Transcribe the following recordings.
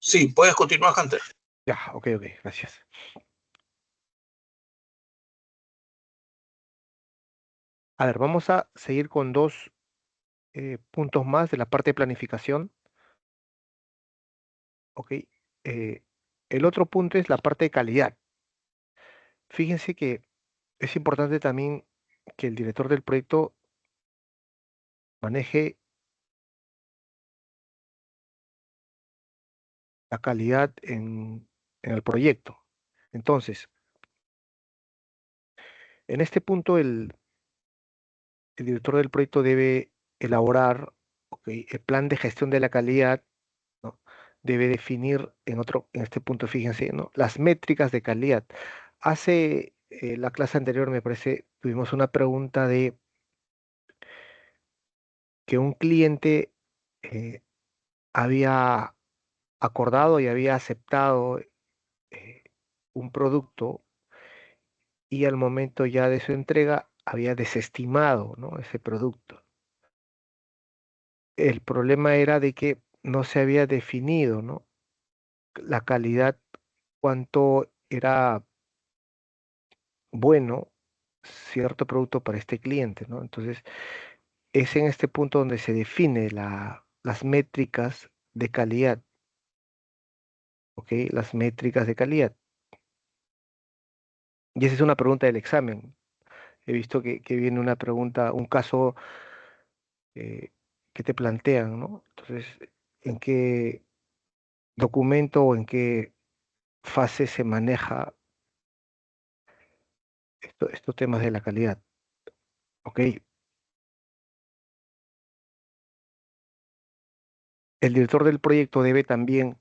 Sí, puedes continuar, Hunter. Ya, ok, gracias. A ver, vamos a seguir con dos puntos más de la parte de planificación, ok. El otro punto es la parte de calidad. Fíjense que es importante también que el director del proyecto maneje la calidad en el proyecto. Entonces, en este punto el director del proyecto debe elaborar, ok, el plan de gestión de la calidad, ¿no? Debe definir en este punto, fíjense, ¿no? Las métricas de calidad. Hace la clase anterior, me parece, tuvimos una pregunta de que un cliente eh, había acordado y había aceptado eh, un producto y al momento ya de su entrega había desestimado, ¿no? Ese producto. El problema era de que no se había definido, ¿no? La calidad, cuánto era bueno cierto producto para este cliente, ¿no? Entonces, es en este punto donde se define las métricas de calidad, ¿ok? Las métricas de calidad. Y esa es una pregunta del examen. He visto que viene una pregunta, un caso eh, que te plantean, ¿no? Entonces, ¿en qué documento o en qué fase se maneja estos temas de la calidad? ¿Ok? El director del proyecto debe también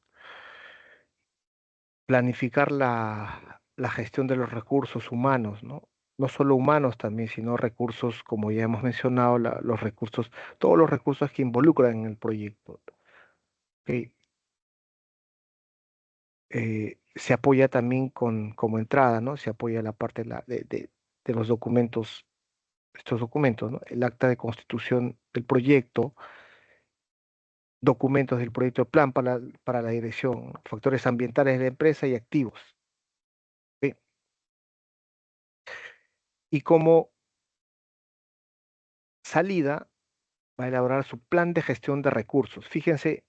planificar la gestión de los recursos humanos, ¿no? No solo humanos también, sino recursos, como ya hemos mencionado, los recursos, todos los recursos que involucran en el proyecto. ¿Ok? Se apoya también como entrada, ¿no? Se apoya la parte de los documentos, estos documentos, ¿no? El acta de constitución del proyecto, documentos del proyecto de plan para la dirección, factores ambientales de la empresa y activos. ¿Ok? Y como salida va a elaborar su plan de gestión de recursos. Fíjense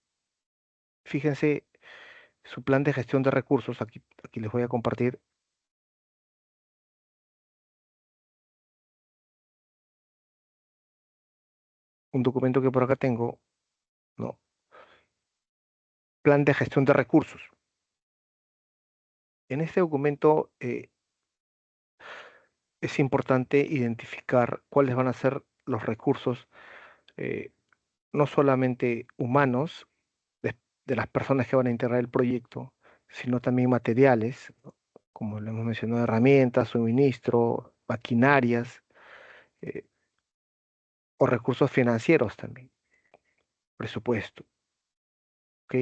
su plan de gestión de recursos. Aquí les voy a compartir un documento que por acá tengo, ¿no? Plan de gestión de recursos. En este documento es importante identificar cuáles van a ser los recursos, eh, no solamente humanos, de las personas que van a integrar el proyecto, sino también materiales, ¿no? Como lo hemos mencionado, herramientas, suministro, maquinarias, eh, o recursos financieros también, presupuesto, ¿ok?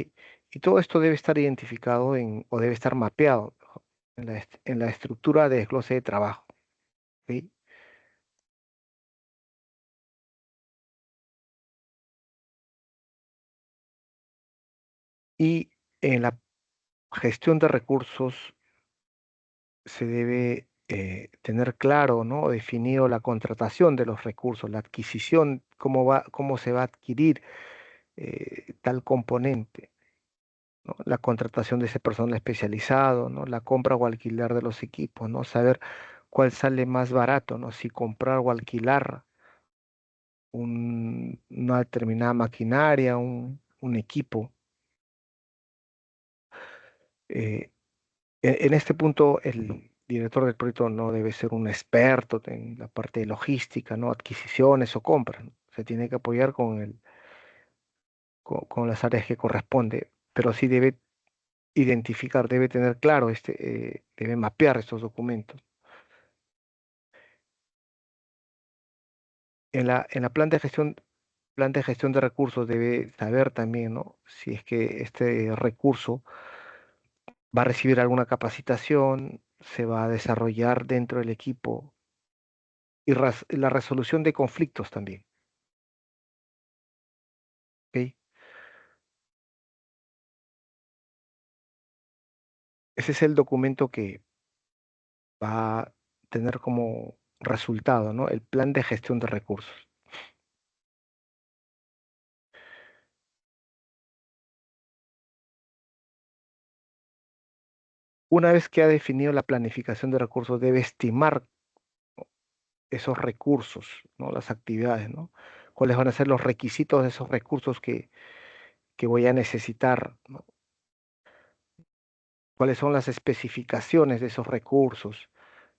Y todo esto debe estar identificado o debe estar mapeado, ¿no? En la estructura de desglose de trabajo, ¿ok? Y en la gestión de recursos se debe tener claro, ¿no? Definido la contratación de los recursos, la adquisición, cómo se va a adquirir tal componente, ¿no? La contratación de ese personal especializado, ¿no? La compra o alquiler de los equipos, ¿no? Saber cuál sale más barato, ¿no? Si comprar o alquilar una determinada maquinaria, un equipo. Eh, en este punto, el director del proyecto no debe ser un experto en la parte de logística, ¿no? Adquisiciones o compras, ¿no? Se tiene que apoyar con las áreas que corresponde, pero sí debe identificar, debe tener claro, debe mapear estos documentos. En la plan de gestión de recursos debe saber también, ¿no? Si es que este recurso va a recibir alguna capacitación, se va a desarrollar dentro del equipo y la resolución de conflictos también, ¿ok? Ese es el documento que va a tener como resultado, ¿no? El plan de gestión de recursos. Una vez que ha definido la planificación de recursos, debe estimar esos recursos, ¿no? Las actividades, ¿no? Cuáles van a ser los requisitos de esos recursos que voy a necesitar, ¿no? Cuáles son las especificaciones de esos recursos,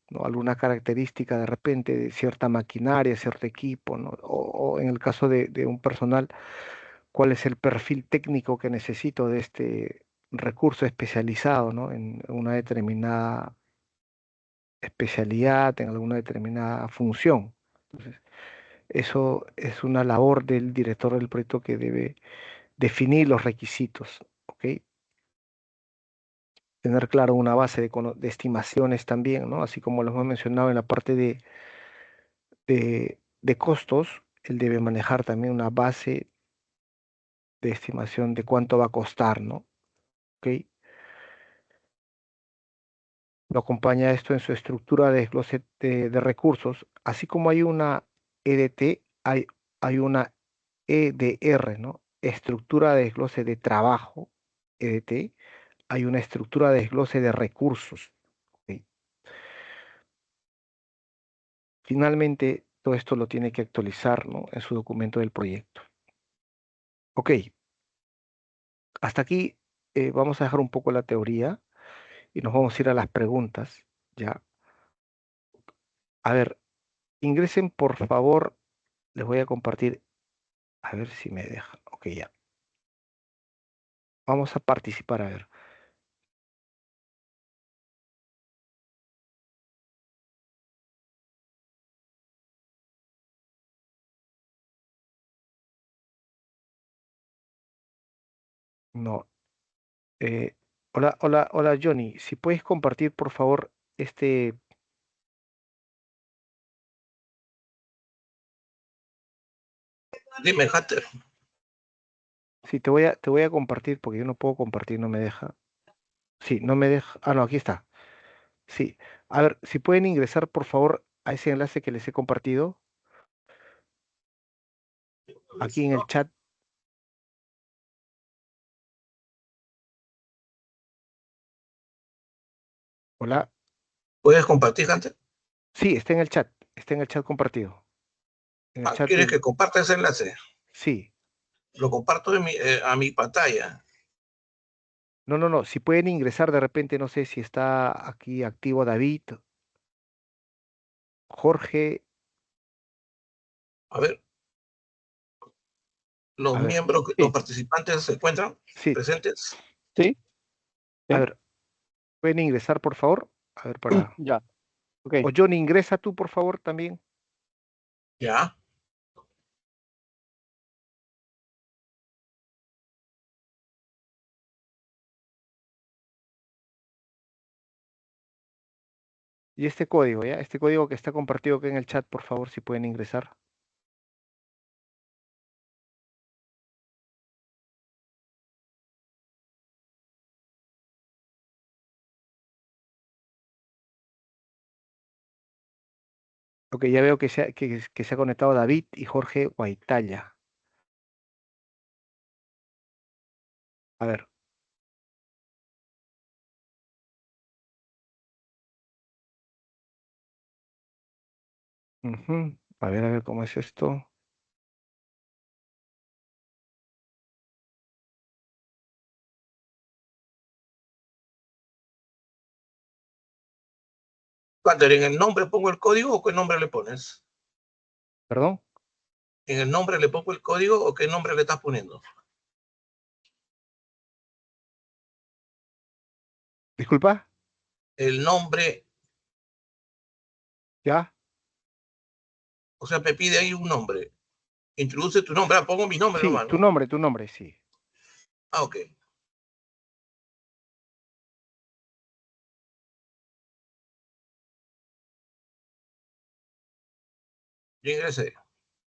¿no? Alguna característica de repente de cierta maquinaria, cierto equipo, ¿no? O en el caso de un personal, cuál es el perfil técnico que necesito de este recurso especializado, ¿no? En una determinada especialidad, en alguna determinada función. Entonces, eso es una labor del director del proyecto que debe definir los requisitos, ¿ok? Tener claro una base de estimaciones también, ¿no? Así como lo hemos mencionado en la parte de costos, él debe manejar también una base de estimación de cuánto va a costar, ¿no? ¿Ok? Lo acompaña esto en su estructura de desglose de recursos, así como hay una EDT, hay una EDR, ¿no? Estructura de desglose de trabajo, EDT, hay una estructura de desglose de recursos. ¿Ok? Finalmente, todo esto lo tiene que actualizar, ¿no? En su documento del proyecto. Ok, hasta aquí vamos a dejar un poco la teoría y nos vamos a ir a las preguntas, ¿ya? A ver, ingresen por favor, les voy a compartir, a ver si me deja. Ok, ya. Vamos a participar, a ver. No. eh, hola, hola, hola Johnny, si puedes compartir por favor este, Dime, Hunter. sí, te voy a compartir porque yo no puedo compartir, no me deja. Sí, no me deja. Ah, no, aquí está. Sí. A ver, si pueden ingresar por favor a ese enlace que les he compartido A ver aquí si en el no. chat. Hola. ¿Puedes compartir, Hunter? Sí, está en el chat compartido. En el Ah, chat ¿quieres del, que comparta ese enlace? sí. Lo comparto a mi pantalla. No, no, no. Si pueden ingresar de repente, no sé si está aquí activo David, Jorge. A ver, los A ver, miembros, los Sí, participantes se encuentran sí. presentes. sí, A sí. ver, ¿pueden ingresar, por favor? A ver, para. Ya, ok. O John, ingresa tú, por favor, también. Ya. Y este código, ¿ya? Este código que está compartido aquí en el chat, por favor, si pueden ingresar. Ok, ya veo que se ha conectado David y Jorge Guaitalla. A ver. Ujú. A ver cómo es esto. Hunter, ¿en el nombre pongo el código o qué nombre le pones? ¿Perdón? ¿En el nombre le pongo el código o qué nombre le estás poniendo? Disculpa, El nombre, ¿ya? o sea, me pide ahí un nombre. Introduce tu nombre. Ah, pongo mi nombre Sí, nomás, ¿no? tu nombre, sí. Ah, ok. Yo ingresé.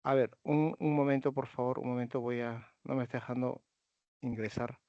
A ver, un momento, por favor, un momento, no me está dejando ingresar.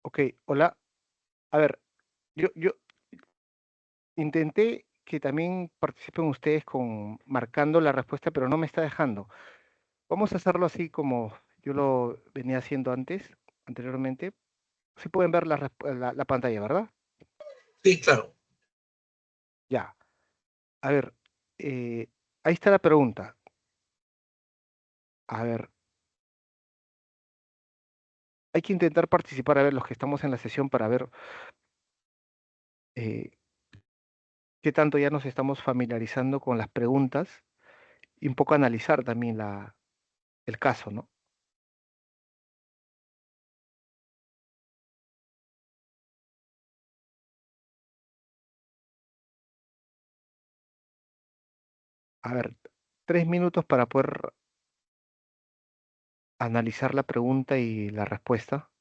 Ok, hola. A ver, yo intenté que también participen ustedes con marcando la respuesta, pero no me está dejando. Vamos a hacerlo así como yo lo venía haciendo anteriormente. Sí pueden ver la pantalla, ¿verdad? Sí, claro. Ya. A ver, eh, ahí está la pregunta. A ver, hay que intentar participar, a ver, los que estamos en la sesión para ver eh, qué tanto ya nos estamos familiarizando con las preguntas y un poco analizar también el caso, ¿no? A ver, 3 minutos para poder analizar la pregunta y la respuesta.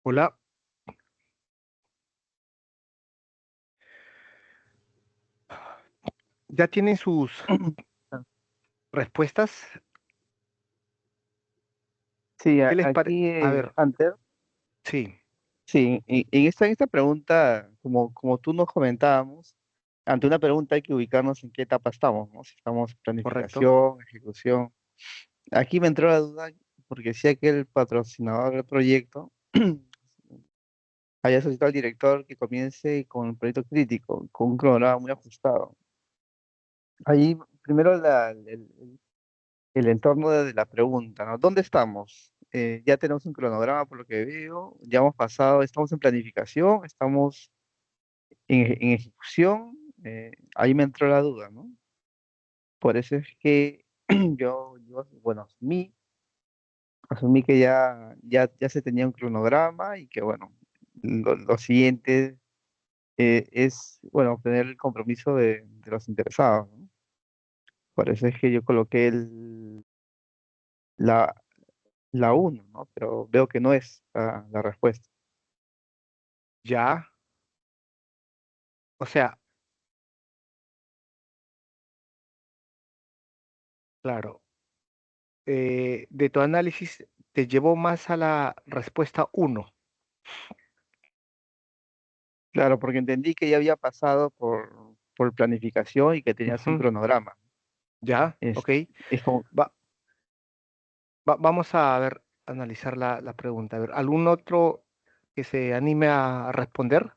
Hola, ¿ya tienen sus respuestas? Sí, ¿Qué les parece? aquí, A ver, Hunter, sí, sí, en esta pregunta, como tú nos comentábamos, ante una pregunta hay que ubicarnos en qué etapa estamos, ¿no? Si estamos en correcto. planificación, ejecución. Aquí me entró la duda porque decía que el patrocinador del proyecto haya solicitado al director que comience con el proyecto crítico, con un cronograma muy ajustado. Ahí, primero, el entorno de la pregunta, ¿no? ¿Dónde estamos? Ya tenemos un cronograma por lo que veo, ya hemos pasado, estamos en planificación, estamos en ejecución, ahí me entró la duda, ¿no? Por eso es que bueno, asumí que ya se tenía un cronograma y que, bueno, lo siguiente es, bueno, obtener el compromiso de los interesados, ¿no? Por eso es que yo coloqué la, la uno, ¿no? Pero veo que no es la respuesta. Ya, o sea, claro, de tu análisis te llevó más a la respuesta uno. Claro, porque entendí que ya había pasado por planificación y que tenías un Ujú. cronograma. Ya, Es, ok. es como, Va- vamos a ver, analizar la pregunta. A ver, ¿algún otro que se anime a responder?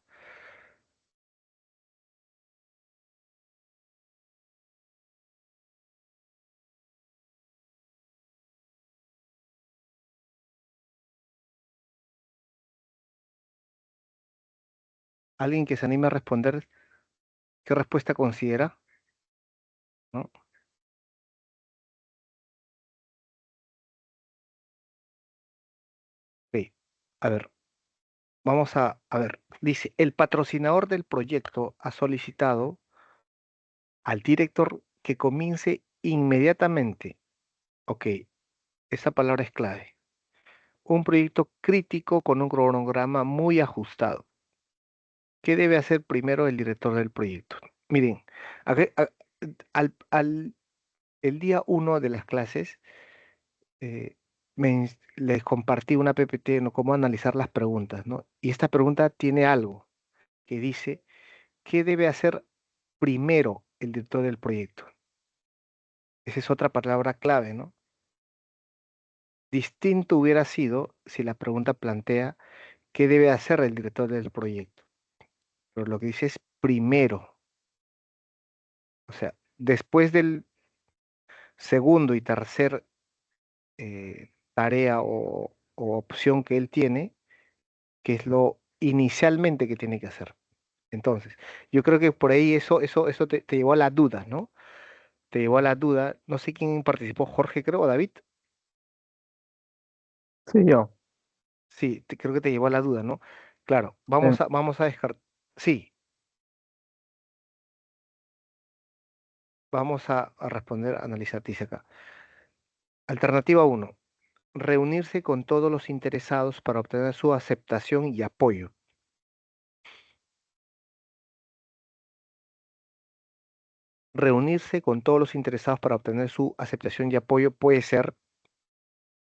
¿Alguien que se anime a responder qué respuesta considera? ¿No? Sí. A ver, vamos a ver. Dice, el patrocinador del proyecto ha solicitado al director que comience inmediatamente. Ok, esa palabra es clave. Un proyecto crítico con un cronograma muy ajustado. ¿Qué debe hacer primero el director del proyecto? Miren, el día uno de las clases les compartí una PPT, ¿no? Cómo analizar las preguntas, ¿no? Y esta pregunta tiene algo que dice, ¿qué debe hacer primero el director del proyecto? Esa es otra palabra clave, ¿no? Distinto hubiera sido si la pregunta plantea qué debe hacer el director del proyecto. Pero lo que dice es primero. O sea, después del segundo y tercer tarea o opción que él tiene, que es lo inicialmente que tiene que hacer. Entonces, yo creo que por ahí eso te llevó a la duda, ¿no? Te llevó a la duda. No sé quién participó, Jorge, creo, o David. Sí, yo. Sí, creo que te llevó a la duda, ¿no? Claro, Eh, vamos a descartar. Sí, vamos a responder, analizar, dice acá. Alternativa uno, reunirse con todos los interesados para obtener su aceptación y apoyo. Reunirse con todos los interesados para obtener su aceptación y apoyo puede ser,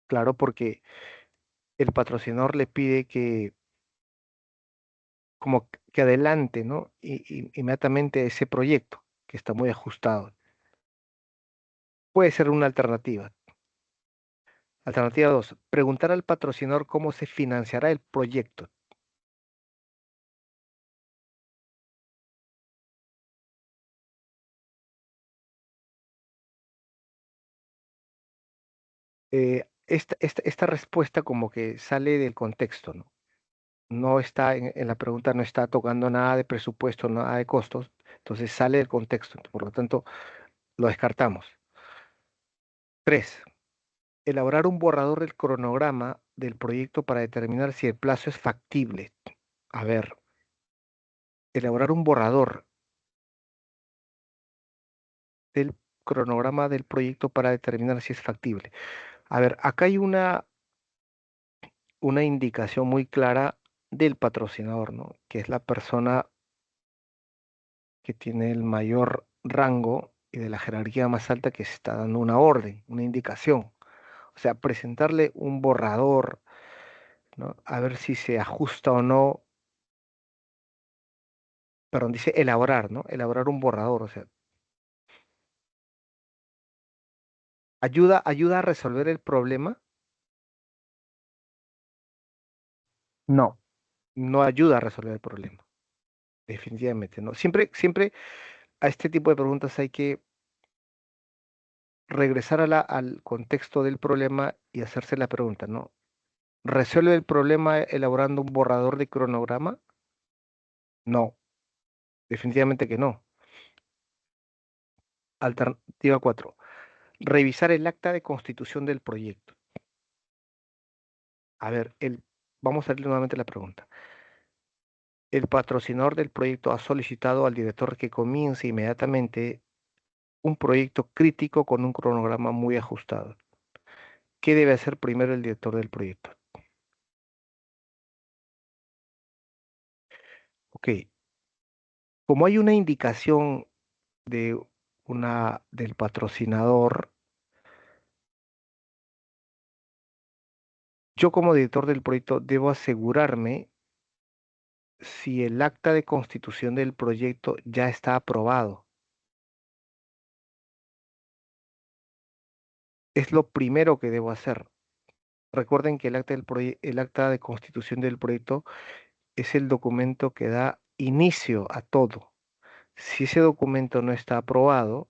claro, porque el patrocinador le pide que como que adelante, ¿no? Inmediatamente ese proyecto que está muy ajustado. Puede ser una alternativa. Alternativa 2, preguntar al patrocinador cómo se financiará el proyecto. Esta respuesta como que sale del contexto, ¿no? No está en la pregunta, no está tocando nada de presupuesto, nada de costos, entonces sale del contexto, por lo tanto lo descartamos. 3, elaborar un borrador del cronograma del proyecto para determinar si el plazo es factible. A ver, elaborar un borrador del cronograma del proyecto para determinar si es factible. A ver, acá hay una indicación muy clara del patrocinador, ¿no? Que es la persona que tiene el mayor rango y de la jerarquía más alta que se está dando una orden, una indicación. O sea, presentarle un borrador, ¿no? A ver si se ajusta o no. Perdón, dice elaborar, ¿no? Elaborar un borrador, o sea, ayuda a resolver el problema, no, no ayuda a resolver el problema, definitivamente, ¿no? Siempre a este tipo de preguntas hay que regresar al contexto del problema y hacerse la pregunta, ¿no? ¿Resuelve el problema elaborando un borrador de cronograma? No, definitivamente que no. Alternativa 4. Revisar el acta de constitución del proyecto. A ver, vamos a leer nuevamente la pregunta. El patrocinador del proyecto ha solicitado al director que comience inmediatamente un proyecto crítico con un cronograma muy ajustado. ¿Qué debe hacer primero el director del proyecto? Ok, como hay una indicación de del patrocinador, yo como director del proyecto debo asegurarme si el acta de constitución del proyecto ya está aprobado. Es lo primero que debo hacer. Recuerden que el acta de constitución del proyecto es el documento que da inicio a todo. Si ese documento no está aprobado,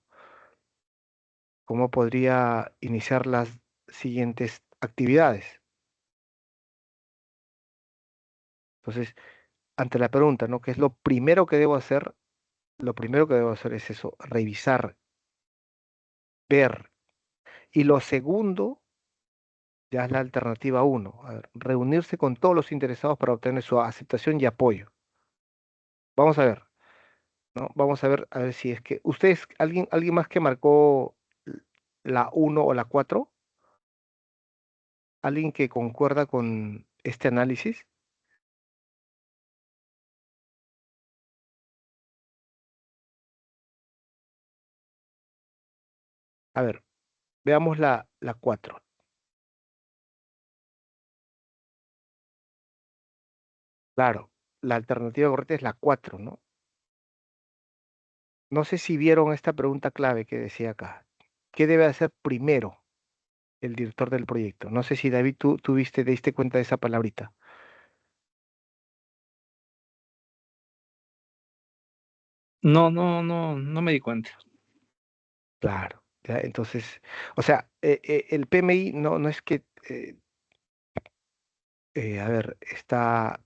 ¿cómo podría iniciar las siguientes actividades? Entonces, ante la pregunta, ¿no? ¿Qué es lo primero que debo hacer? Lo primero que debo hacer es eso, revisar, ver. Y lo segundo, ya es la alternativa uno, a ver, reunirse con todos los interesados para obtener su aceptación y apoyo. Vamos a ver, ¿no? Vamos a ver si es que ustedes, alguien más que marcó la uno o la 4, alguien que concuerda con este análisis. A ver, veamos la 4. Claro, la alternativa correcta es la 4, ¿no? No sé si vieron esta pregunta clave que decía acá. ¿Qué debe hacer primero el director del proyecto? No sé si David, tú viste, te diste cuenta de esa palabrita. No, no, no, no me di cuenta. Claro, ya, entonces, o sea, el PMI no es que, a ver, está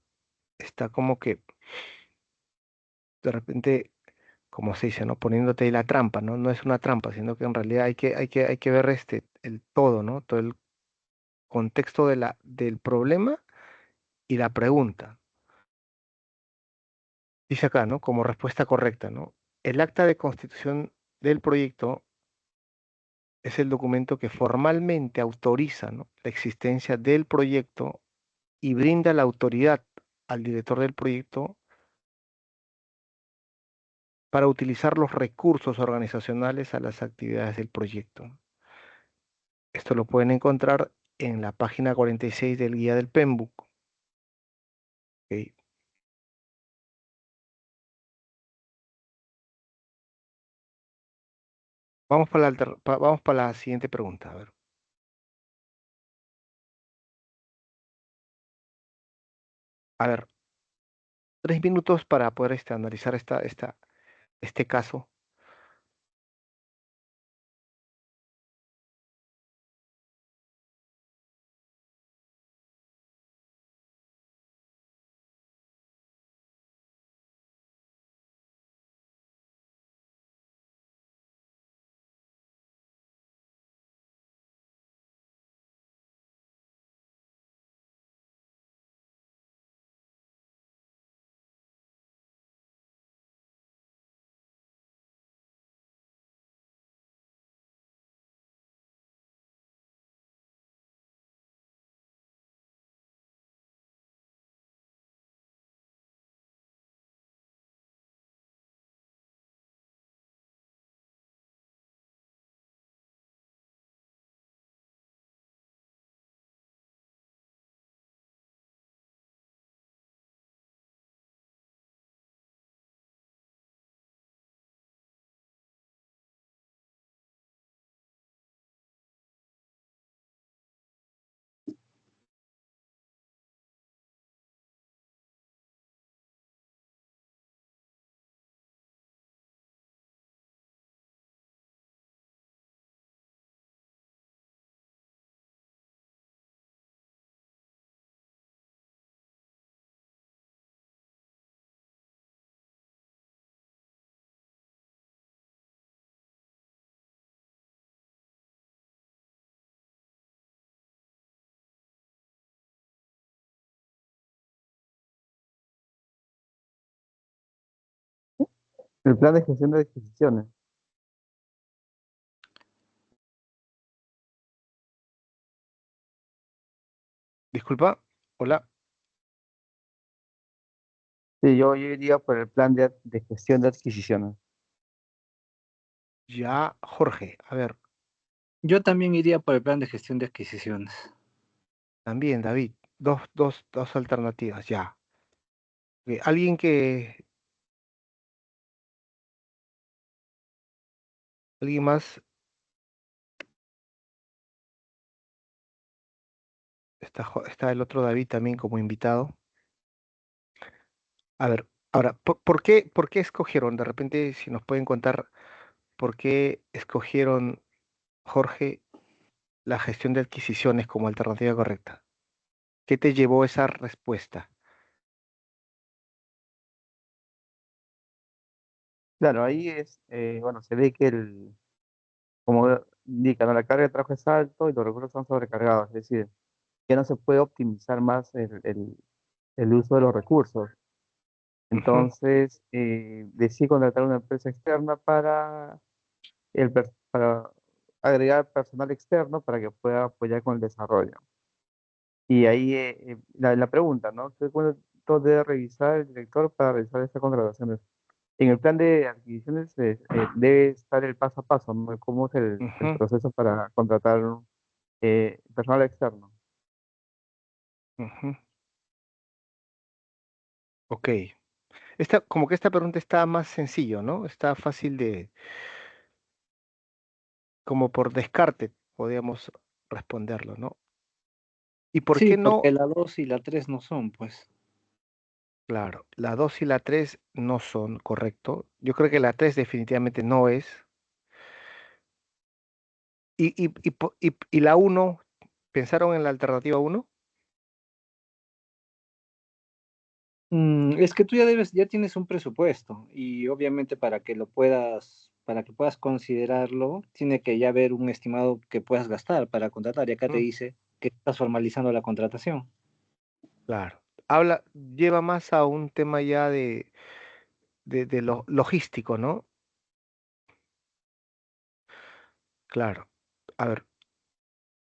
como que de repente, como se dice, ¿no? Poniéndote ahí la trampa, ¿no? No es una trampa, sino que en realidad hay que ver el todo, ¿no? Todo el contexto del problema y la pregunta. Dice acá, ¿no? Como respuesta correcta, ¿no? El acta de constitución del proyecto es el documento que formalmente autoriza, ¿no?, la existencia del proyecto y brinda la autoridad al director del proyecto para utilizar los recursos organizacionales a las actividades del proyecto. Esto lo pueden encontrar en la página 46 del guía del PEMBUK. ¿Ok? Vamos para la siguiente pregunta. A ver. A ver, 3 minutos para poder analizar este caso. El plan de gestión de adquisiciones. Disculpa, hola. Sí, yo iría por el plan de gestión de adquisiciones. Ya, Jorge, a ver, Yo también iría por el plan de gestión de adquisiciones. también David, dos alternativas, ya. Alguien más, está el otro David también como invitado. A ver, ahora, ¿por qué escogieron? De repente, si nos pueden contar por qué escogieron, Jorge, la gestión de adquisiciones como alternativa correcta. ¿Qué te llevó a esa respuesta? Claro, ahí es, bueno, se ve que como indica, ¿no? La carga de trabajo es alto y los recursos son sobrecargados, es decir, que no se puede optimizar más el uso de los recursos. Ujú, Entonces, decidí contratar una empresa externa para agregar personal externo para que pueda apoyar con el desarrollo. Y ahí la pregunta, ¿no? ¿Qué documentos debe revisar el director para realizar estas contrataciones? En el plan de adquisiciones debe estar el paso a paso, ¿no? ¿Cómo es el ujú, proceso para contratar personal externo? ujú. Ok. Como que esta pregunta está más sencillo, ¿no? Está fácil como por descarte, podríamos responderlo, ¿no? ¿Y por Sí, qué porque no? la 2 y la 3 no son, pues. Claro, la 2 y la 3 no son, correcto. Yo creo que la 3 definitivamente no es. Y la uno, ¿pensaron en la alternativa uno? Es que tú ya tienes un presupuesto y obviamente para que puedas considerarlo, tiene que ya haber un estimado que puedas gastar para contratar. Y acá te Mm, dice que estás formalizando la contratación. claro. Lleva más a un tema ya de lo logístico, ¿no? Claro. A ver,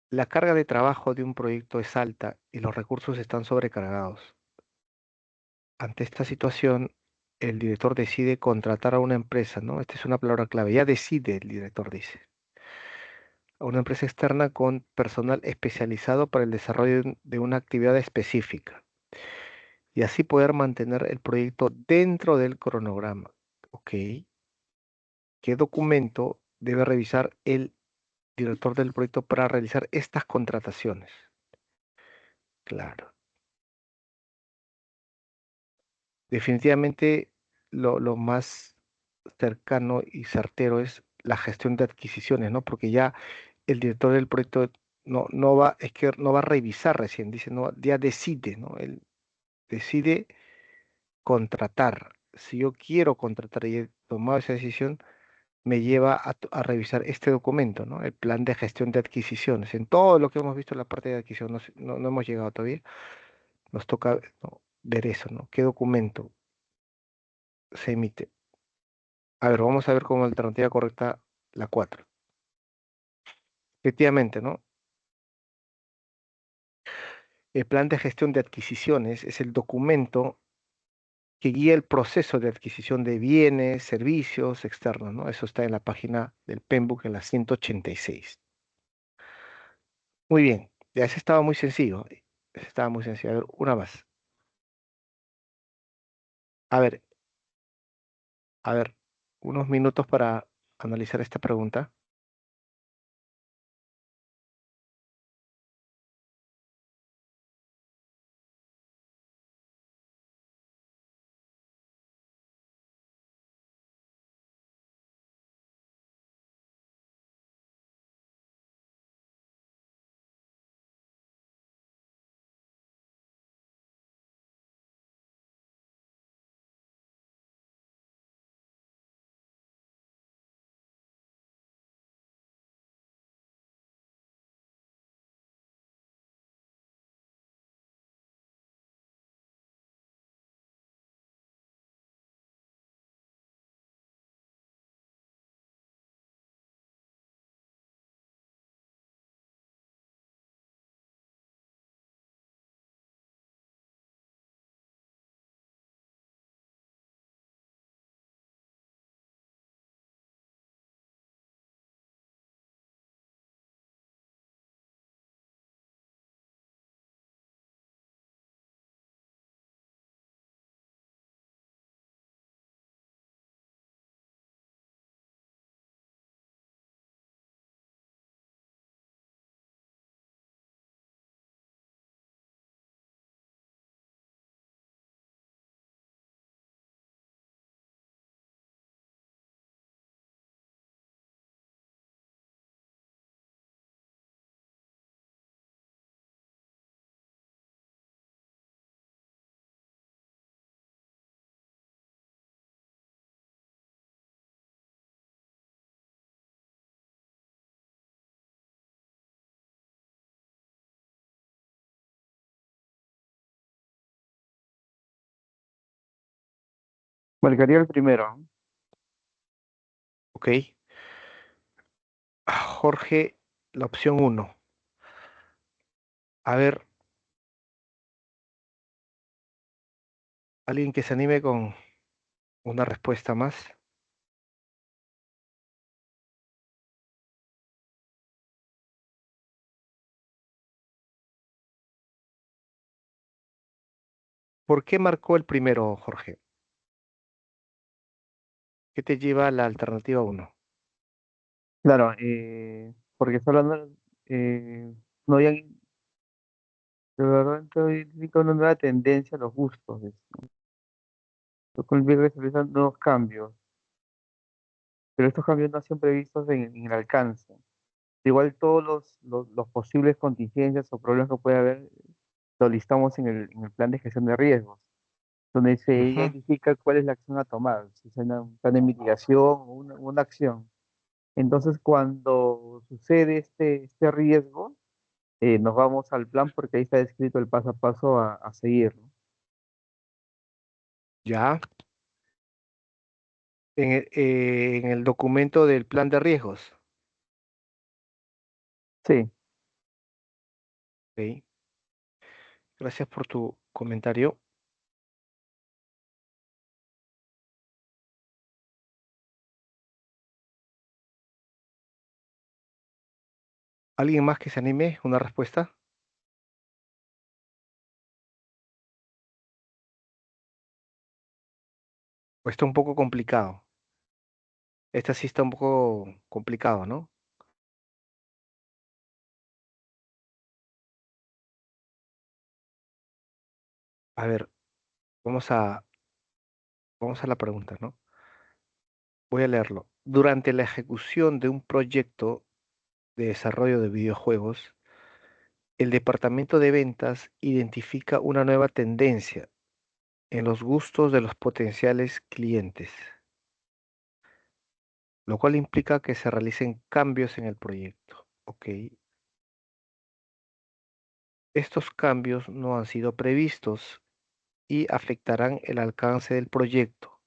la carga de trabajo de un proyecto es alta y los recursos están sobrecargados. Ante esta situación, el director decide contratar a una empresa, ¿no? Esta es una palabra clave. Ya decide el director, dice, a una empresa externa con personal especializado para el desarrollo de una actividad específica y así poder mantener el proyecto dentro del cronograma. ¿Ok? ¿Qué documento debe revisar el director del proyecto para realizar estas contrataciones? Claro. Definitivamente lo más cercano y certero es la gestión de adquisiciones, ¿no? Porque ya el director del proyecto no va, es que no va a revisar recién, dice, no, ya decide, ¿no? Él decide contratar. Si yo quiero contratar y he tomado esa decisión, me lleva a revisar este documento, ¿no? El plan de gestión de adquisiciones. En todo lo que hemos visto en la parte de adquisición, no hemos llegado todavía, nos toca, ¿no? Ver eso, ¿no? ¿Qué documento se emite? A ver, vamos a ver como alternativa correcta la 4. Efectivamente, ¿no? El plan de gestión de adquisiciones es el documento que guía el proceso de adquisición de bienes, servicios externos, ¿no? Eso está en la página del PEMBOK en la 186. Muy bien, ya ese estaba muy sencillo. Ese estaba muy sencillo. A ver, una más. A ver, a ver, unos minutos para analizar esta pregunta. Marcaría el primero. Ok. Jorge, la opción 1. A ver, alguien que se anime con una respuesta más. ¿Por qué marcó el primero, Jorge? ¿Qué te lleva a la alternativa 1? Claro, porque solo no había, de verdad, identifica una nueva tendencia a los gustos. Lo cual viene realizando nuevos cambios, pero estos cambios no siempre vistos en el alcance. Igual todos los posibles contingencias o problemas que puede haber, lo listamos en el plan de gestión de riesgos, donde se Ujú. identifica cuál es la acción a tomar, si es un plan de mitigación o una acción. Entonces, cuando sucede este riesgo, nos vamos al plan porque ahí está descrito el paso a paso a seguir, ¿no? Ya. En el documento del plan de riesgos. Sí, Ok. Gracias por tu comentario. ¿Alguien más que se anime? ¿Una respuesta? ¿O está un poco complicado? Esta sí está un poco complicado, ¿no? A ver, vamos a, vamos a la pregunta, ¿no? Voy a leerlo. Durante la ejecución de un proyecto de desarrollo de videojuegos, el departamento de ventas identifica una nueva tendencia en los gustos de los potenciales clientes, lo cual implica que se realicen cambios en el proyecto. Ok. Estos cambios no han sido previstos y afectarán el alcance del proyecto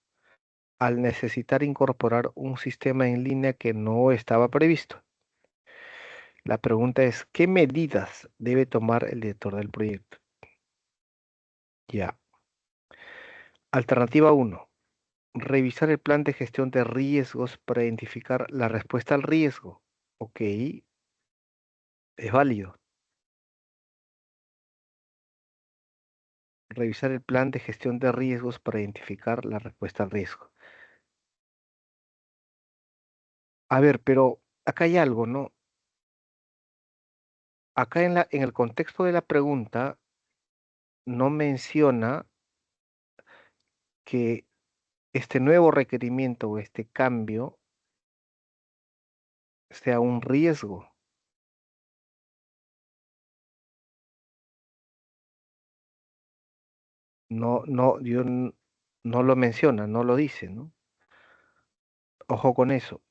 al necesitar incorporar un sistema en línea que no estaba previsto. La pregunta es, ¿qué medidas debe tomar el director del proyecto? Ya. Alternativa 1. Revisar el plan de gestión de riesgos para identificar la respuesta al riesgo. Ok, es válido. Revisar el plan de gestión de riesgos para identificar la respuesta al riesgo. A ver, pero acá hay algo, ¿no? Acá en el contexto de la pregunta no menciona que este nuevo requerimiento o este cambio sea un riesgo. No, no, no lo menciona, no lo dice, ¿no? Ojo con eso.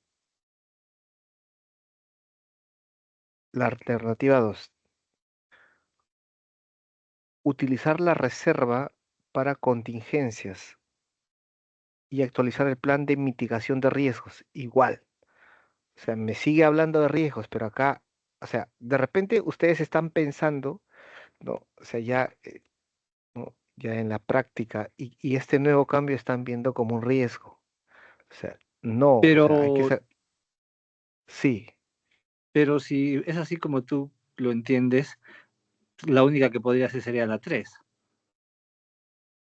La alternativa 2. Utilizar la reserva para contingencias y actualizar el plan de mitigación de riesgos. Igual. O sea, me sigue hablando de riesgos, pero acá, o sea, de repente ustedes están pensando, ¿no? O sea, ya, ¿no? Ya en la práctica, y este nuevo cambio están viendo como un riesgo. O sea, no, o sea, hay que Pero, ser, sí, pero si es así como tú lo entiendes, la única que podría hacer sería la 3,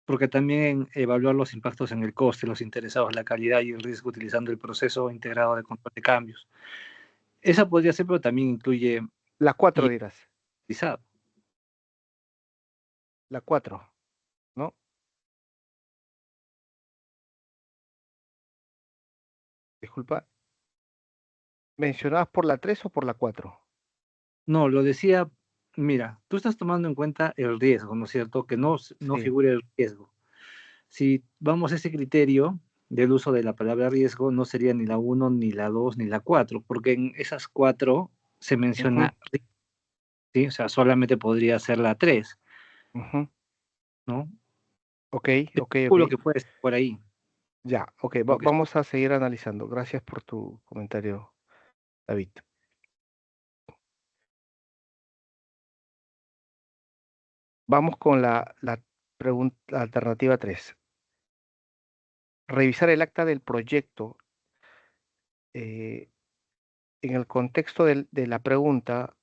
porque también evaluar los impactos en el coste, los interesados, la calidad y el riesgo utilizando el proceso integrado de control de cambios. Esa podría ser, pero también incluye la 4 y dirás, utilizado. la 4, ¿no? Disculpa, ¿mencionabas por la 3 o por la 4? No, lo decía, mira, tú estás tomando en cuenta el riesgo, ¿no es cierto? Que no Sí, figure el riesgo. Si vamos a ese criterio del uso de la palabra riesgo, no sería ni la 1, ni la 2, ni la 4, porque en esas 4 se ujú, menciona riesgo, ¿sí? O sea, solamente podría ser la 3, ujú. ¿no? Ok, ok, ok. Calculo que puede ser por ahí. Ya, ok, Ok. vamos a seguir analizando. Gracias por tu comentario, David. Vamos con la pregunta, alternativa 3. Revisar el acta del proyecto. eh, en el contexto de la pregunta,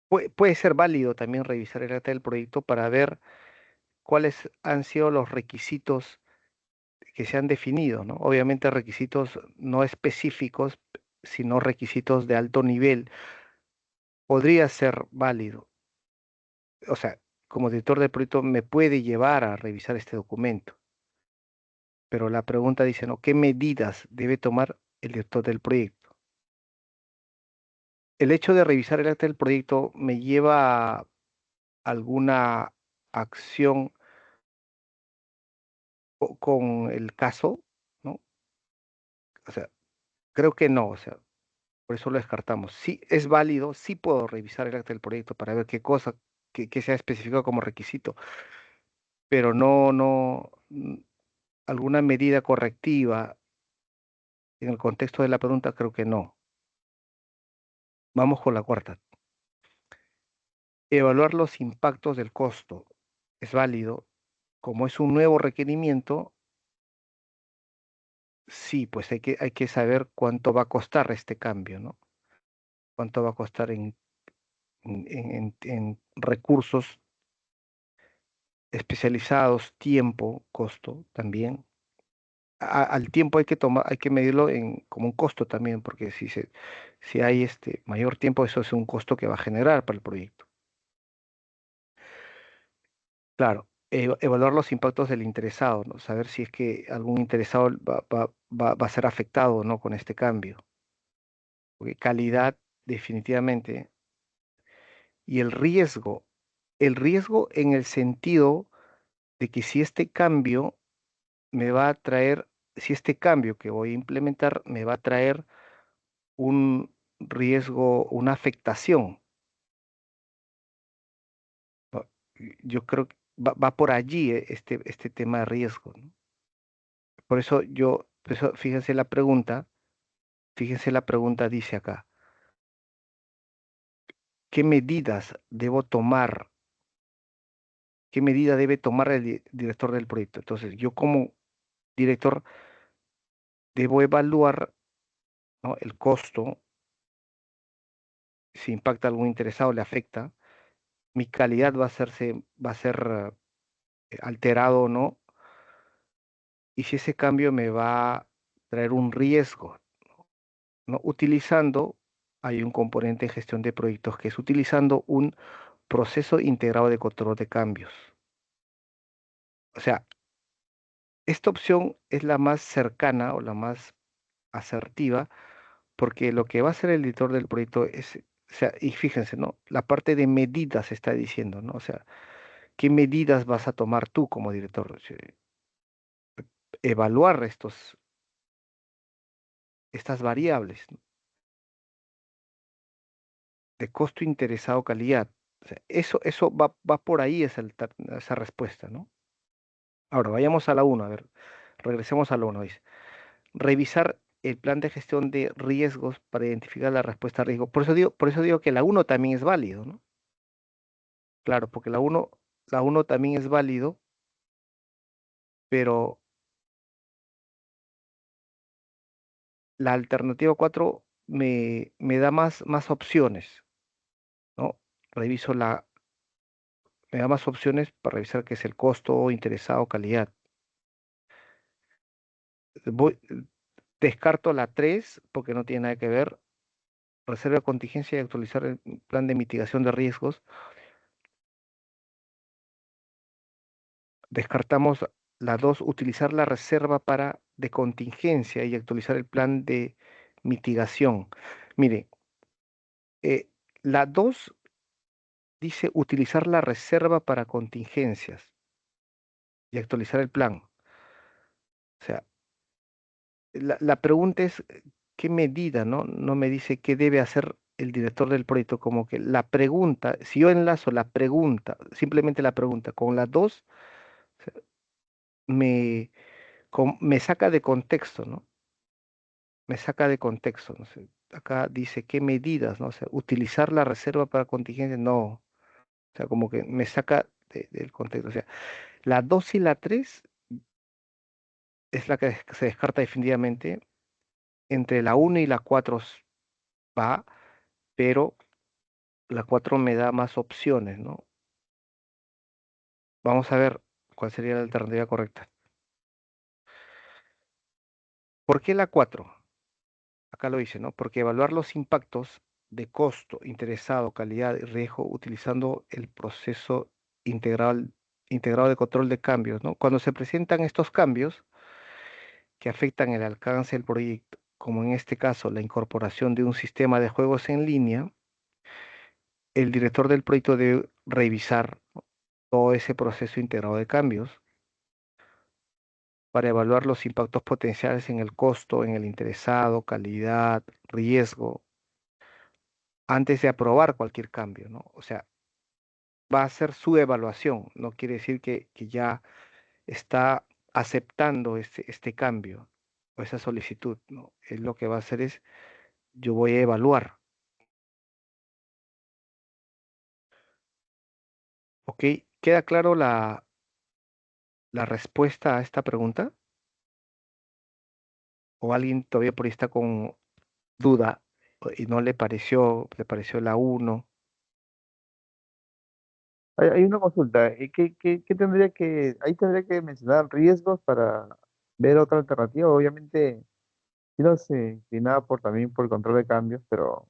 puede ser válido también revisar el acta del proyecto para ver cuáles han sido los requisitos que se han definido, ¿no? Obviamente requisitos no específicos, sino requisitos de alto nivel. Podría ser válido. O sea, como director del proyecto me puede llevar a revisar este documento. Pero la pregunta dice, ¿no? ¿Qué medidas debe tomar el director del proyecto? El hecho de revisar el acta del proyecto me lleva a alguna acción con el caso, ¿no? O sea, creo que no, o sea, por eso lo descartamos. Sí es válido, sí puedo revisar el acta del proyecto para ver qué cosa, qué se ha especificado como requisito, pero alguna medida correctiva en el contexto de la pregunta, creo que no. Vamos con la cuarta. Evaluar los impactos del costo es válido. Como es un nuevo requerimiento, sí, pues hay que saber cuánto va a costar este cambio, ¿no? Cuánto va a costar en recursos especializados, tiempo, costo también. Al tiempo hay que medirlo como un costo también, porque si hay mayor tiempo, eso es un costo que va a generar para el proyecto. Claro, evaluar los impactos del interesado, ¿no? Saber si es que algún interesado va a ser afectado o no con este cambio. Porque calidad, definitivamente. Y el riesgo en el sentido de que si este cambio me va a traer, si este cambio que voy a implementar me va a traer un riesgo, una afectación, ¿no? Yo creo que va por allí este tema de riesgo, ¿no? Por eso, fíjense la pregunta dice acá, ¿qué medidas debo tomar? ¿Qué medida debe tomar el director del proyecto? Entonces, yo como director debo evaluar, ¿no? El costo, si impacta a algún interesado, le afecta, mi calidad va a ser alterado o no, y si ese cambio me va a traer un riesgo, ¿no? Hay un componente de gestión de proyectos que es utilizando un proceso integrado de control de cambios. O sea, esta opción es la más cercana o la más asertiva, porque lo que va a hacer el editor del proyecto es, o sea, y fíjense, ¿no? La parte de medidas está diciendo, ¿no? O sea, ¿qué medidas vas a tomar tú como director? O sea, evaluar estas variables, ¿no? De costo interesado calidad. O sea, eso va por ahí esa respuesta, ¿no? Ahora, vayamos a la 1, a ver, regresemos a la 1, dice. Revisar el plan de gestión de riesgos para identificar la respuesta a riesgo. Por eso digo que la 1 también es válido, ¿no? Claro, porque la uno también es válido, pero la alternativa 4 me da más opciones, ¿no? Reviso me da más opciones para revisar qué es el costo, interesado, calidad. Voy, Descarto la 3 porque no tiene nada que ver. Reserva contingencia y actualizar el plan de mitigación de riesgos. Descartamos la 2, utilizar la reserva de contingencia y actualizar el plan de mitigación. Mire, la 2 dice utilizar la reserva para contingencias y actualizar el plan. O sea, la pregunta es qué medida, ¿no? No me dice qué debe hacer el director del proyecto, como que la pregunta, si yo enlazo la pregunta, simplemente la pregunta con la 2, me, me saca de contexto, ¿no? Me saca de contexto, no sé. Acá dice qué medidas, ¿no? O sea, utilizar la reserva para contingente, no. O sea, como que me saca del contexto. O sea, la 2 y la 3 es la que se descarta definitivamente. Entre la 1 y la 4 va, pero la 4 me da más opciones, ¿no? Vamos a ver cuál sería la alternativa correcta. ¿Por qué la 4? Acá lo dice, ¿no? Porque evaluar los impactos de costo, interesado, calidad y riesgo utilizando el proceso integrado de control de cambios, ¿no? Cuando se presentan estos cambios que afectan el alcance del proyecto, como en este caso la incorporación de un sistema de juegos en línea, el director del proyecto debe revisar, ¿no?, todo ese proceso integrado de cambios para evaluar los impactos potenciales en el costo, en el interesado, calidad, riesgo, antes de aprobar cualquier cambio, ¿no? O sea, va a ser su evaluación, no quiere decir que ya está aceptando este cambio o esa solicitud, ¿no? Él lo que va a hacer es, yo voy a evaluar, ¿ok? ¿Queda claro la respuesta a esta pregunta? ¿O alguien todavía por ahí está con duda y no le pareció la uno? Hay una consulta. ¿Qué tendría que, ahí tendría que mencionar riesgos para ver otra alternativa? Obviamente, si no se inclinaba también por el control de cambios, pero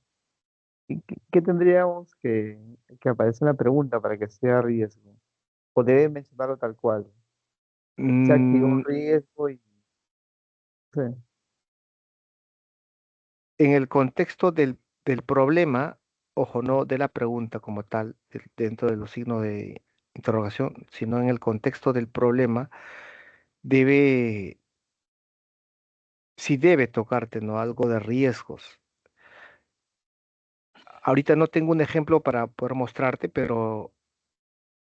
¿qué tendríamos que aparecer en la pregunta para que sea riesgo? O debe mencionarlo tal cual. Se activó un Mm, riesgo y... sí. en el contexto del problema, ojo, no de la pregunta como tal, dentro de los signos de interrogación, sino en el contexto del problema, debe, sí debe tocarte, ¿no? Algo de riesgos. Ahorita no tengo un ejemplo para poder mostrarte, pero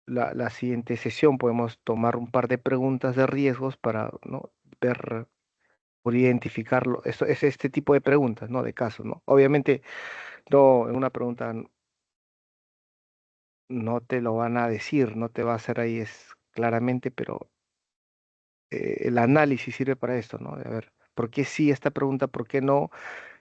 la siguiente sesión podemos tomar un par de preguntas de riesgos para, ¿no?, ver, por identificarlo. Eso es este tipo de preguntas, ¿no? De casos, ¿no? Obviamente, no, en una pregunta no te lo van a decir, no te va a hacer ahí es claramente, pero el análisis sirve para esto, ¿no? De a ver, ¿por qué sí esta pregunta, por qué no?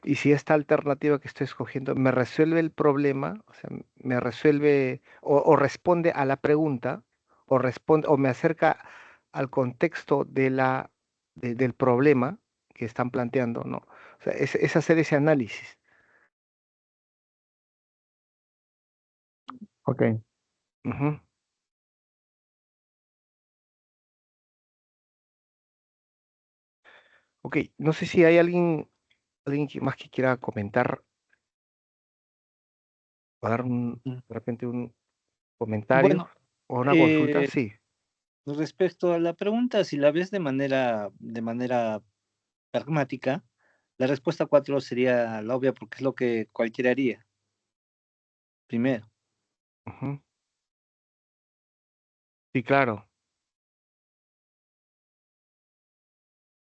Y si esta alternativa que estoy escogiendo me resuelve el problema, o sea, me resuelve o responde a la pregunta, o responde, o me acerca al contexto del problema que están planteando, ¿no? O sea, es hacer ese análisis. Ok. Ujú. Ok, no sé si hay alguien más que quiera comentar o dar Mm. de repente un comentario Bueno, o una consulta. eh, Sí. respecto a la pregunta, si la ves de manera pragmática, la respuesta 4 sería la obvia porque es lo que cualquiera haría, primero. Ujú. Sí, claro.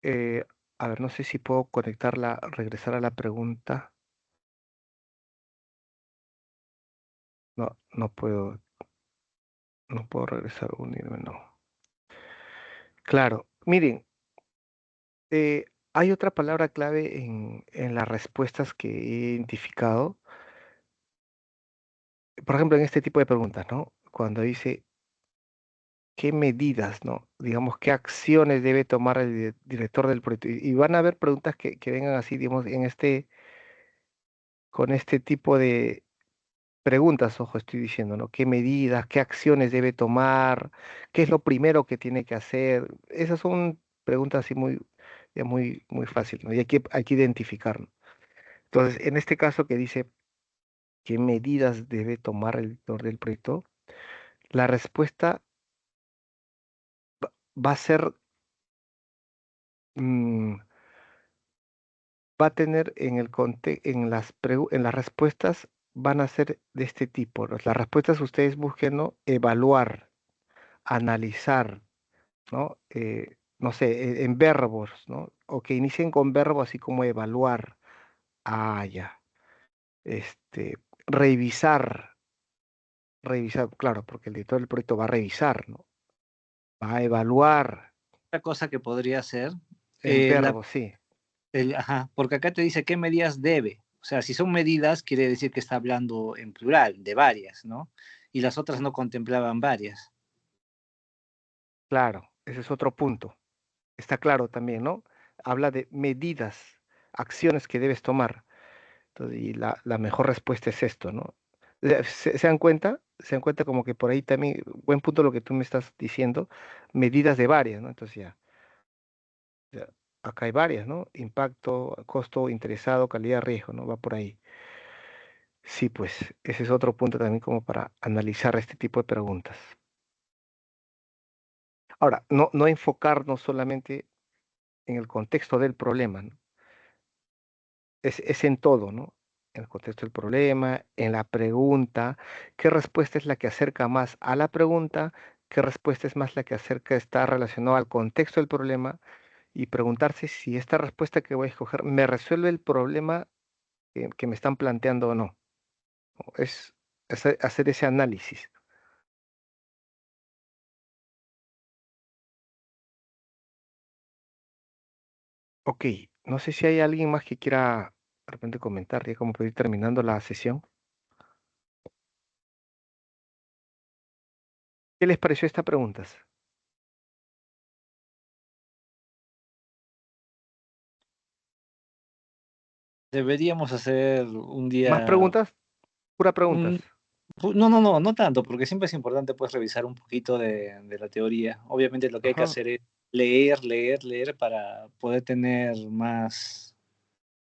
Eh, a ver, no sé si puedo regresar a la pregunta. No, no puedo regresar, unirme, no. Claro, miren, hay otra palabra clave en las respuestas que he identificado. Por ejemplo, en este tipo de preguntas, ¿no? Cuando dice qué medidas, ¿no? Digamos, qué acciones debe tomar el director del proyecto. Y van a haber preguntas que vengan así, digamos, con este tipo de preguntas, ojo, estoy diciendo, ¿no? ¿Qué medidas, qué acciones debe tomar? ¿Qué es lo primero que tiene que hacer? Esas son preguntas así muy fáciles, ¿no? Y hay que identificar, ¿no? Entonces, en este caso que dice qué medidas debe tomar el director del proyecto, la respuesta va a ser, mm, va a tener en las respuestas van a ser de este tipo, ¿no? Las respuestas ustedes busquen, ¿no? Evaluar, analizar, ¿no? no sé, en verbos, ¿no? O que inicien con verbos así como evaluar. Ah, ya. Este, revisar, revisar, claro, porque el director del proyecto va a revisar, ¿no? Va a evaluar Otra cosa que podría ser, en la, verbos, sí, ajá, porque acá te dice qué medidas debe. O sea, si son medidas, quiere decir que está hablando en plural, de varias, ¿no? Y las otras no contemplaban varias. claro, ese es otro punto. Está claro también, ¿no? Habla de medidas, acciones que debes tomar. Entonces, y la mejor respuesta es esto, ¿no? ¿Se dan cuenta? Se dan cuenta como que por ahí también, buen punto lo que tú me estás diciendo, medidas de varias, ¿no? Entonces ya, acá hay varias, ¿no? Impacto, costo, interesado, calidad, riesgo, ¿no? Va por ahí. Sí, pues ese es otro punto también como para analizar este tipo de preguntas. Ahora, no enfocarnos solamente en el contexto del problema, ¿no? Es en todo, ¿no? En el contexto del problema, en la pregunta, qué respuesta es la que acerca más a la pregunta, qué respuesta es más la que acerca, está relacionada al contexto del problema y preguntarse si esta respuesta que voy a escoger me resuelve el problema que me están planteando o no. Es hacer ese análisis. Ok, no sé si hay alguien más que quiera de repente comentar, ya como para ir terminando la sesión. ¿Qué les pareció esta pregunta? Deberíamos hacer un ¿Más día, preguntas? Pura preguntas. no tanto, porque siempre es importante pues revisar un poquito de la teoría. Obviamente lo que hay que Ajá, hacer es leer para poder tener más,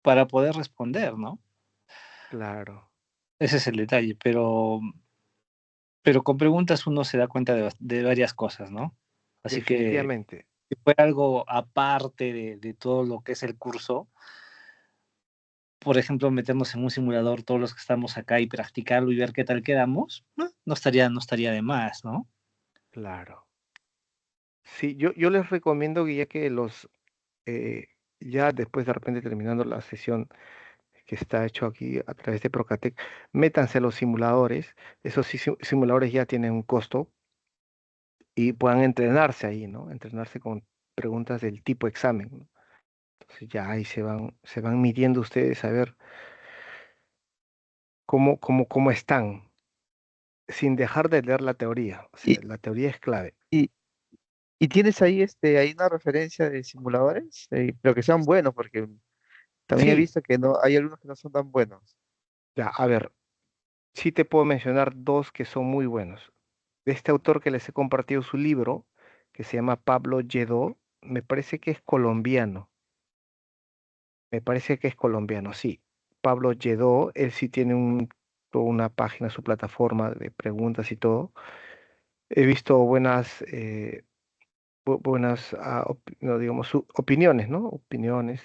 para poder responder, ¿no? claro, Ese es el detalle, pero con preguntas uno se da cuenta de varias cosas, ¿no? Así que definitivamente. si fue algo aparte de todo lo que es el curso, por ejemplo, meternos en un simulador todos los que estamos acá y practicarlo y ver qué tal quedamos, no estaría de más, ¿no? Claro. Sí, yo les recomiendo que ya que ya después de repente terminando la sesión que está hecho aquí a través de Procatec, métanse a los simuladores. Esos simuladores ya tienen un costo y puedan entrenarse ahí, ¿no? Entrenarse con preguntas del tipo examen, ¿no? Entonces ya ahí se van midiendo ustedes a ver cómo están, sin dejar de leer la teoría. O sea, Y, la teoría es clave. y, y tienes ahí hay una referencia de simuladores, pero que sean buenos, porque también he Sí, visto que no, hay algunos que no son tan buenos. ya, a ver, sí te puedo mencionar dos que son muy buenos. De este autor que les he compartido su libro, que se llama Pablo Lledó, me parece que es colombiano. Me parece que es colombiano, sí. Pablo Lledó, él sí tiene toda una página, su plataforma de preguntas y todo. He visto buenas, no, digamos, opiniones, ¿no? Opiniones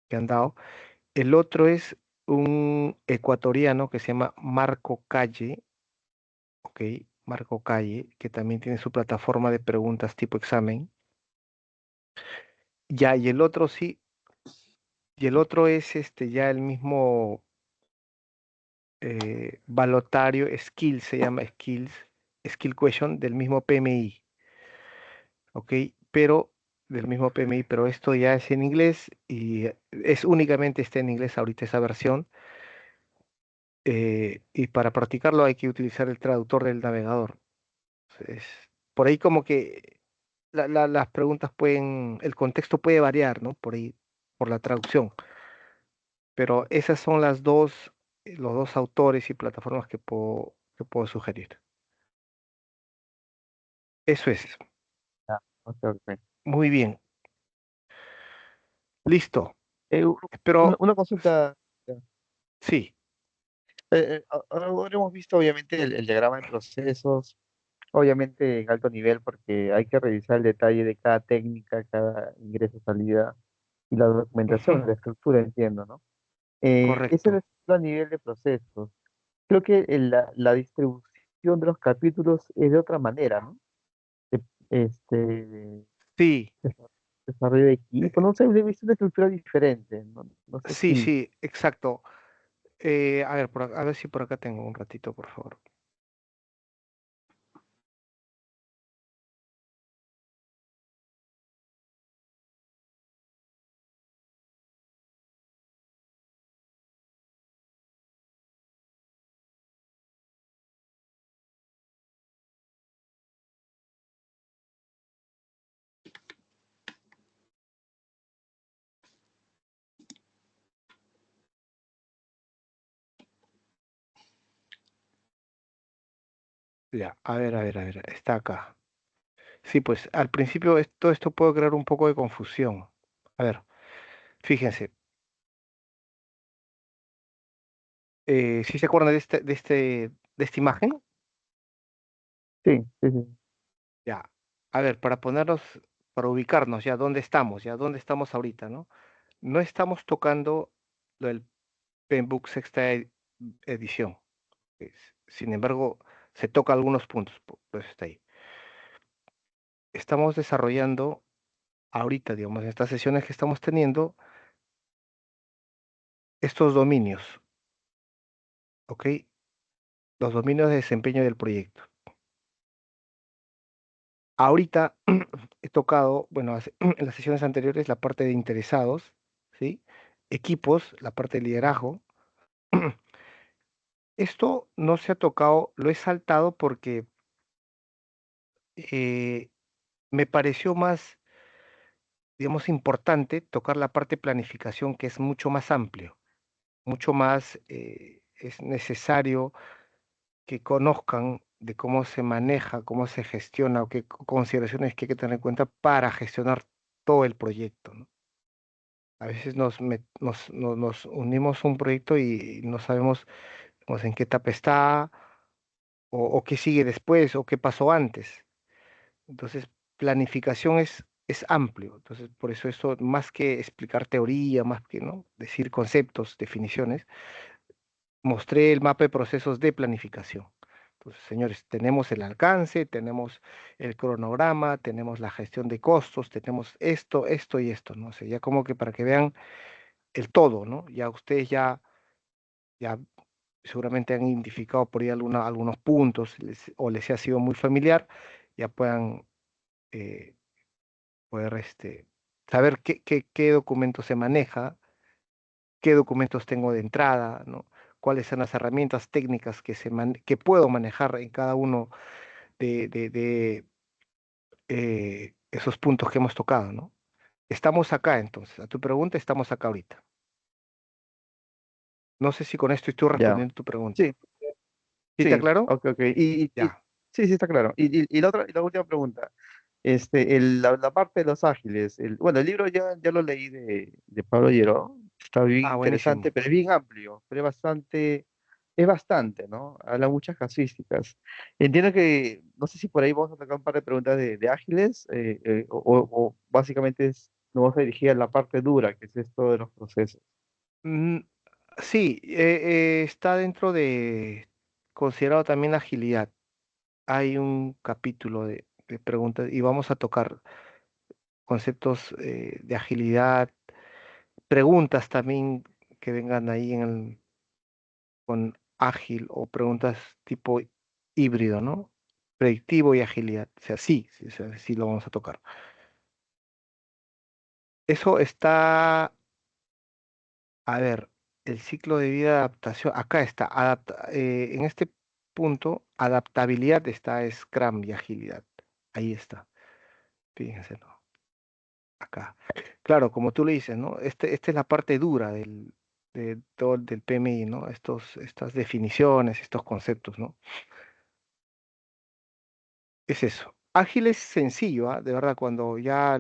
que han dado. El otro es un ecuatoriano que se llama Marco Calle, ¿ok? Marco Calle, que también tiene su plataforma de preguntas tipo examen. Ya, y el otro sí, y el otro es ya el mismo balotario, Skills, se llama Skills, Skill Question del mismo PMI, ¿ok? Pero del mismo PMI, pero esto ya es en inglés y es únicamente está en inglés ahorita esa versión. Y para practicarlo hay que utilizar el traductor del navegador. Es, por ahí como que las preguntas el contexto puede variar, ¿no? Por ahí, por la traducción. Pero esas son los dos autores y plataformas que puedo sugerir. Eso es. Ah, ok, ok. Muy bien. Listo. Eh, u- Espero, una consulta. sí, Ahora hemos visto obviamente el diagrama de procesos, obviamente en alto nivel porque hay que revisar el detalle de cada técnica, cada ingreso, salida y la ujú, documentación, la estructura, entiendo, ¿no? Ese correcto. es a nivel de procesos. Creo que la distribución de los capítulos es de otra manera, ¿no? De- Este, Sí, desarrollo de equipo, no sé, he visto una estructura diferente, no, no sé sí, si, sí, exacto. A ver, a ver si por acá tengo un ratito, por favor. Ya, a ver, está acá. Sí, pues al principio esto puede crear un poco de confusión. A ver, fíjense, ¿sí se acuerdan de esta imagen? sí, sí, sí, Ya, a ver, para ponernos, para ubicarnos ya dónde estamos ahorita, ¿no? No estamos tocando lo del Penbook edición. Sin embargo, se toca algunos puntos, pues está ahí. Estamos desarrollando ahorita, digamos, en estas sesiones que estamos teniendo, estos dominios, ¿ok? Los dominios de desempeño del proyecto. Ahorita he tocado, bueno, en las sesiones anteriores la parte de interesados, ¿sí? Equipos, la parte de liderazgo. Esto no se ha tocado, lo he saltado porque eh, me pareció más, digamos, importante tocar la parte de planificación, que es mucho más amplio, mucho más, es necesario que conozcan de cómo se maneja, cómo se gestiona o qué consideraciones que hay que tener en cuenta para gestionar todo el proyecto, ¿no? A veces nos unimos a un proyecto y no sabemos, pues, en qué etapa está o qué sigue después o qué pasó antes. Entonces, planificación es amplio. Entonces, por eso eso, más que explicar teoría, más que, ¿no?, decir conceptos, definiciones, mostré el mapa de procesos de planificación. Entonces, señores, tenemos el alcance, tenemos el cronograma, tenemos la gestión de costos, tenemos esto y esto, ¿no? O sea, ya como que para que vean el todo, ¿no? Ya ustedes ya seguramente han identificado por ahí algunos puntos o les ha sido muy familiar, ya puedan eh, poder saber qué documento se maneja, qué documentos tengo de entrada, ¿no? Cuáles son las herramientas técnicas que puedo manejar en cada uno de esos puntos que hemos tocado, ¿no? Estamos acá entonces, a tu pregunta, estamos acá ahorita. No sé si con esto estoy ya, respondiendo tu pregunta. sí, ¿Sí te sí, aclaro? ok, ok, Ya. sí, sí, está claro. Y la última pregunta, la parte de los ágiles, bueno, el libro ya lo leí de Pablo Lleró, está bien Ah, interesante, buenísimo. pero es bien amplio, pero es bastante, ¿no? Habla muchas casuísticas. Entiendo que, no sé si por ahí vamos a tocar un par de preguntas de ágiles, o básicamente nos vamos a dirigir a la parte dura, que es esto de los procesos. Mm, sí, está dentro de considerado también agilidad. Hay un capítulo de preguntas y vamos a tocar conceptos de agilidad, preguntas también que vengan ahí con ágil o preguntas tipo híbrido, ¿no? Predictivo y agilidad. O sea, sí, o sea, sí lo vamos a tocar. Eso está, a ver, el ciclo de vida de adaptación. Acá está, en este punto, adaptabilidad está Scrum y agilidad. Ahí está, fíjense, ¿no? Acá. Claro, como tú le dices, ¿no? Esta es la parte dura de todo del PMI, ¿no? Estas definiciones, estos conceptos, ¿no? Es eso. Ágil es sencillo, ¿ah? De verdad, cuando ya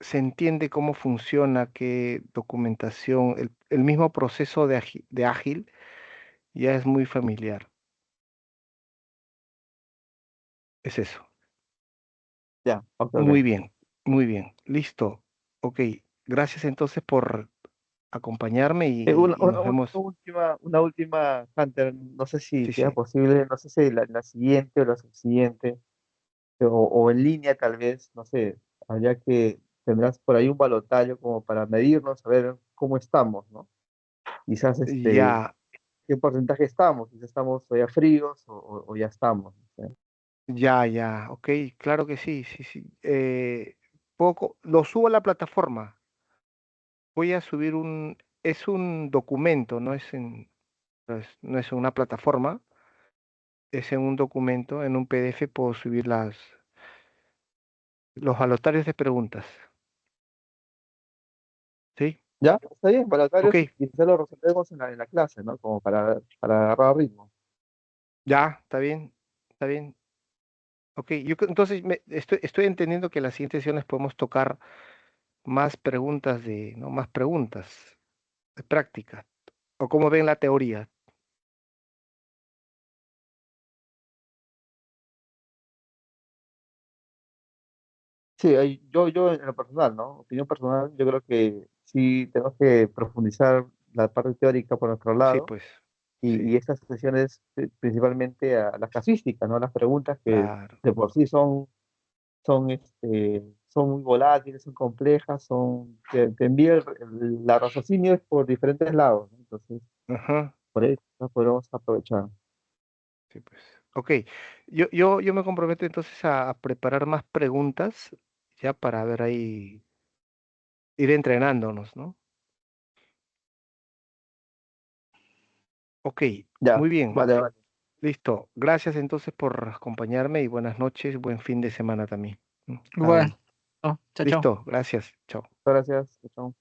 se entiende cómo funciona, qué documentación, el mismo proceso de ágil ya es muy familiar. Es eso. Ya, ok, Muy ok. bien, muy bien. Listo. Ok. Gracias entonces por acompañarme Una, y una- nos vemos. una última, Hunter, no sé si Sí, sea sí. posible, no sé si la siguiente o la subsiguiente. o en línea tal vez, no sé, tendrás por ahí un balotaje como para medirnos, a ver cómo estamos, ¿no? Quizás Ya, qué porcentaje estamos, quizás estamos todavía fríos o ya estamos. ¿Sí? ya, ok, claro que sí, sí, sí. Lo subo a la plataforma. Voy a subir es un documento, no es una plataforma, es en un documento, en un PDF puedo subir los balotarios de preguntas, ¿sí? Ya, está bien, Ok, voluntarios y quizás lo resolvemos en la clase, ¿no? Como para agarrar ritmo. ya, está bien, está bien. Ok, entonces estoy entendiendo que en las siguientes sesiones podemos tocar más preguntas ¿no? Más preguntas de práctica, o cómo ven la teoría. Sí, yo en lo personal, ¿no? Opinión personal, yo creo que sí tenemos que profundizar la parte teórica por nuestro Sí, lado pues, y sí, estas sesiones principalmente a las casuísticas, ¿no? Las preguntas que claro. de por sí son muy volátiles, son complejas, te envía la raciocinio por diferentes lados, ¿no? Entonces, Ajá, por eso ¿no? Podemos aprovechar. sí, pues. Ok, yo me comprometo entonces a preparar más preguntas ya para ver ahí, ir entrenándonos, ¿no? Ok, Ya, muy bien, vale, vale. listo. Gracias entonces por acompañarme y buenas noches, buen fin de semana también. Cada Igual. uno. Oh, chao, chao. Listo, gracias. Chao. Gracias. Chao.